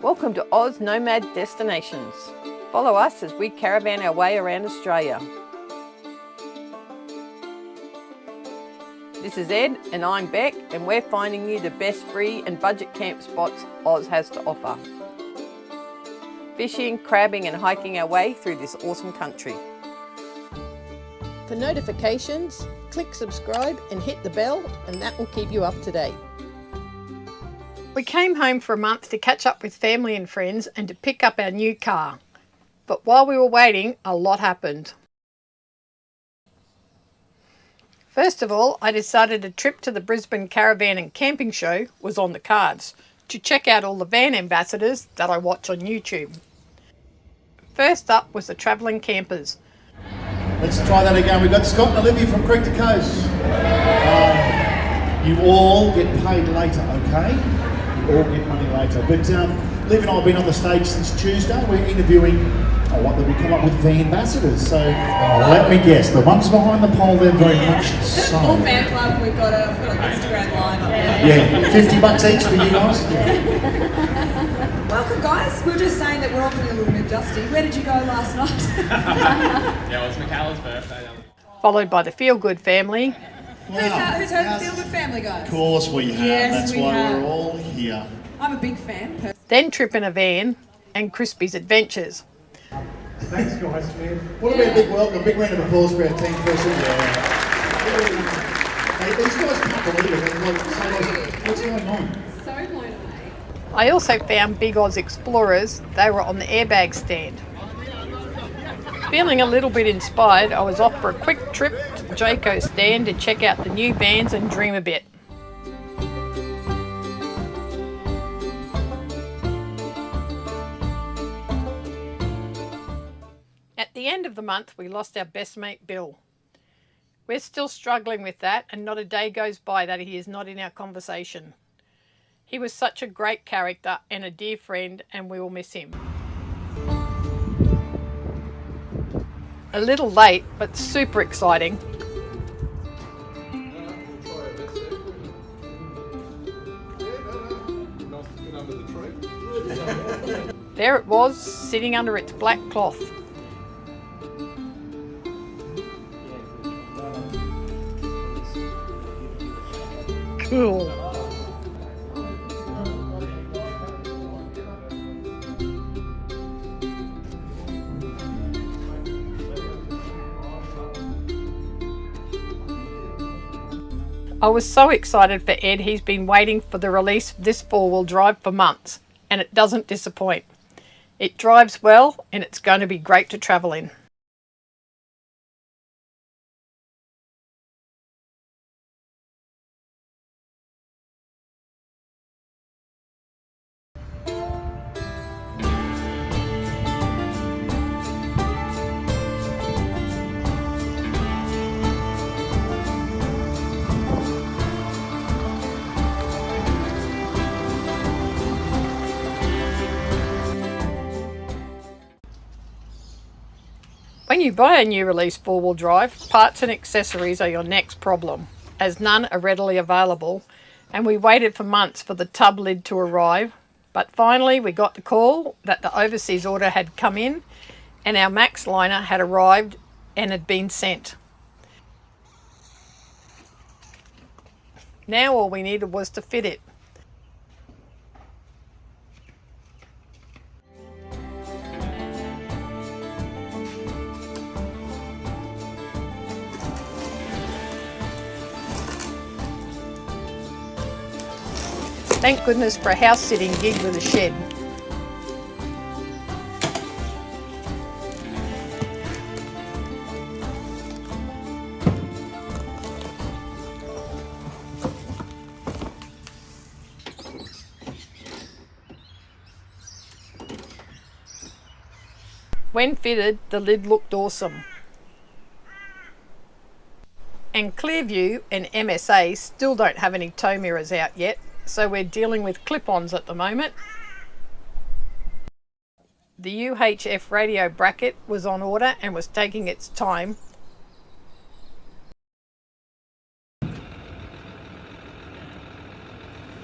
Welcome to Oz Nomad Destinations. Follow us as we caravan our way around Australia. This is Ed and I'm Bec, and we're finding you the best free and budget camp spots Oz has to offer. Fishing, crabbing and hiking our way through this awesome country. For notifications, click subscribe and hit the bell, and that will keep you up to date. We came home for a month to catch up with family and friends and to pick up our new car. But while we were waiting, a lot happened. First of all, I decided a trip to the Brisbane Caravan and Camping Show was on the cards to check out all the van ambassadors that I watch on YouTube. First up was the travelling campers. Let's try that again. We've got Scott and Olivia from Creek to Coast. You all get paid later, okay? You all get money later. But Liv and I have been on the stage since Tuesday. We're interviewing, what did we come up with, the ambassadors. So let me guess, the ones behind the pole, they're very much so. Full fan club, we've got an Instagram live up there. Yeah, $50 each for you guys. Welcome guys, we were just saying that we're all feeling a little bit dusty. Where did you go last night? Yeah, it was Michaela's birthday. Followed by the Feel Good family. Wow. Who's heard of Feel Good Family, guys? Of course we have. Yes, that's we why have. we're all here. I'm a big fan. Then trip in a van and Crispy's Adventures. Thanks guys, man. What about a big welcome, big round of applause for our team person. Hey, these guys can't believe it. They're like, what's going on? So blown away. I also found Big Oz Explorers. They were on the airbag stand. Feeling a little bit inspired, I was off for a quick trip to the Jayco stand to check out the new vans and dream a bit. At the end of the month, we lost our best mate Bill. We're still struggling with that, and not a day goes by that he is not in our conversation. He was such a great character and a dear friend, and we will miss him. A little late, but super exciting. There it was, sitting under its black cloth. Cool. I was so excited for Ed. He's been waiting for the release of this four-wheel drive for months, and it doesn't disappoint. It drives well, and it's going to be great to travel in. When you buy a new release four-wheel drive, parts and accessories are your next problem, as none are readily available, and we waited for months for the tub lid to arrive, but finally we got the call that the overseas order had come in and our Max liner had arrived and had been sent. Now all we needed was to fit it. Thank goodness for a house-sitting gig with a shed. When fitted, the lid looked awesome. And Clearview and MSA still don't have any tow mirrors out yet, so we're dealing with clip-ons at the moment. The UHF radio bracket was on order and was taking its time.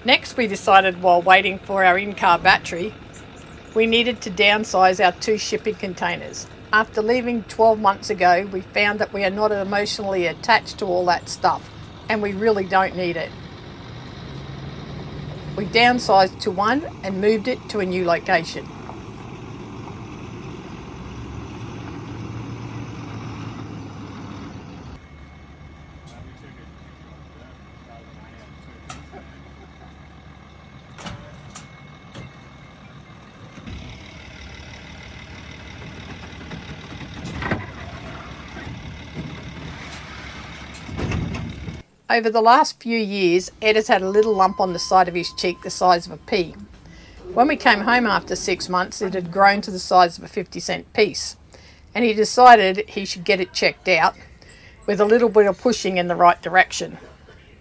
Next, we decided while waiting for our in-car battery we needed to downsize our 2 shipping containers. After leaving 12 months ago, we found that we are not emotionally attached to all that stuff, and we really don't need it. We downsized to 1 and moved it to a new location. Over the last few years, Ed has had a little lump on the side of his cheek the size of a pea. When we came home after 6 months, it had grown to the size of a 50-cent piece, and he decided he should get it checked out with a little bit of pushing in the right direction.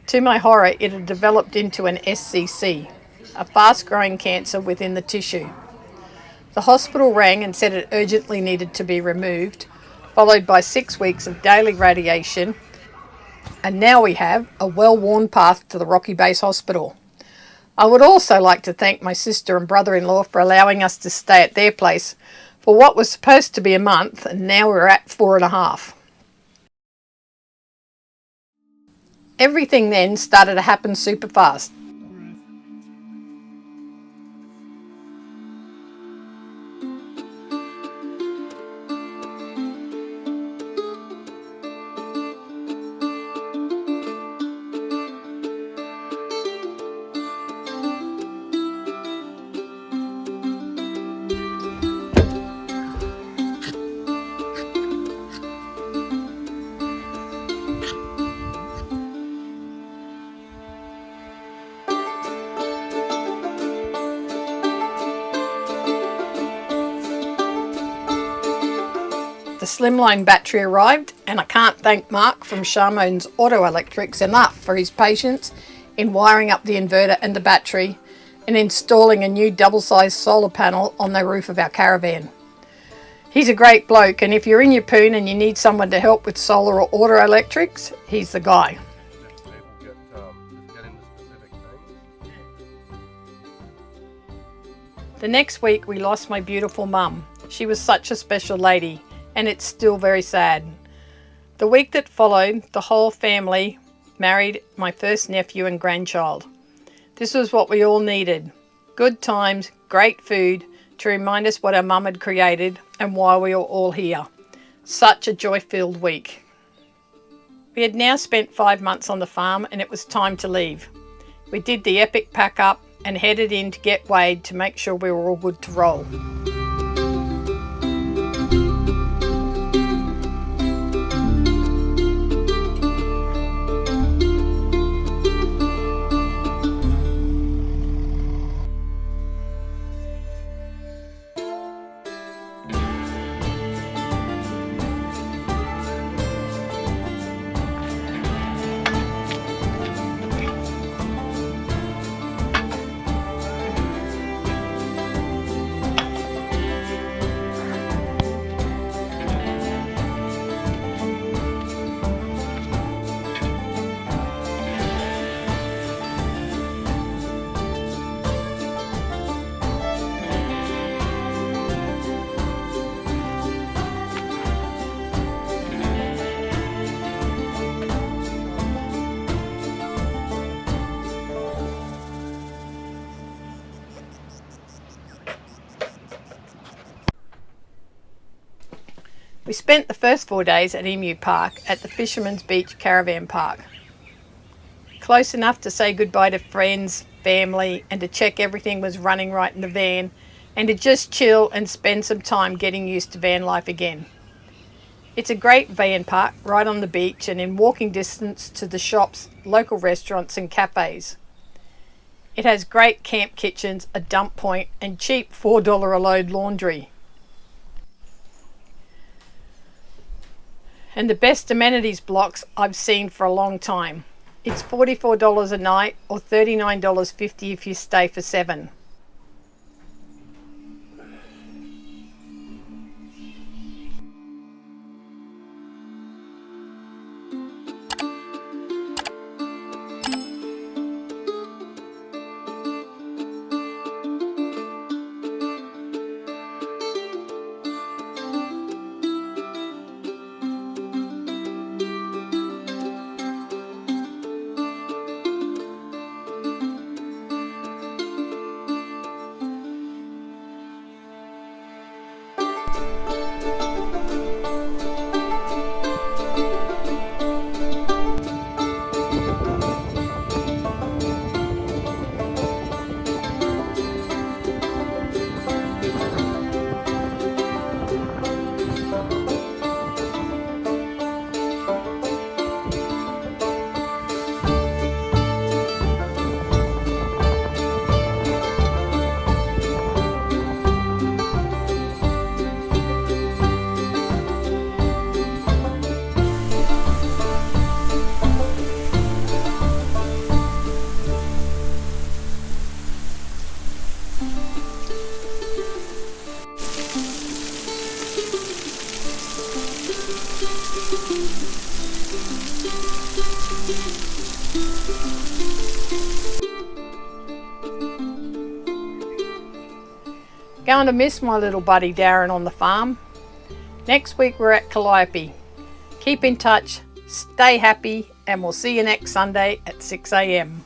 To my horror, it had developed into an SCC, a fast-growing cancer within the tissue. The hospital rang and said it urgently needed to be removed, followed by 6 weeks of daily radiation, and now we have a well-worn path to the Rocky Base Hospital. I would also like to thank my sister and brother-in-law for allowing us to stay at their place for what was supposed to be a month, and now we're at 4.5. Everything then started to happen super fast. The slimline battery arrived, and I can't thank Mark from Sharmone's Auto Electrics enough for his patience in wiring up the inverter and the battery and installing a new double-sized solar panel on the roof of our caravan. He's a great bloke, and if you're in your poon and you need someone to help with solar or auto electrics, he's the guy. The next week we lost my beautiful mum. She was such a special lady, and it's still very sad. The week that followed, the whole family married my first nephew and grandchild. This was what we all needed. Good times, great food, to remind us what our mum had created and why we were all here. Such a joy-filled week. We had now spent 5 months on the farm, and it was time to leave. We did the epic pack up and headed in to get weighed to make sure we were all good to roll. We spent the first 4 days at Emu Park at the Fisherman's Beach Caravan Park. Close enough to say goodbye to friends, family, and to check everything was running right in the van, and to just chill and spend some time getting used to van life again. It's a great van park right on the beach and in walking distance to the shops, local restaurants and cafes. It has great camp kitchens, a dump point, and cheap $4 a load laundry. And the best amenities blocks I've seen for a long time. It's $44 a night or $39.50 if you stay for 7. Going to miss my little buddy Darren on the farm. Next week we're at Calliope. Keep in touch, stay happy, and we'll see you next Sunday at 6 a.m.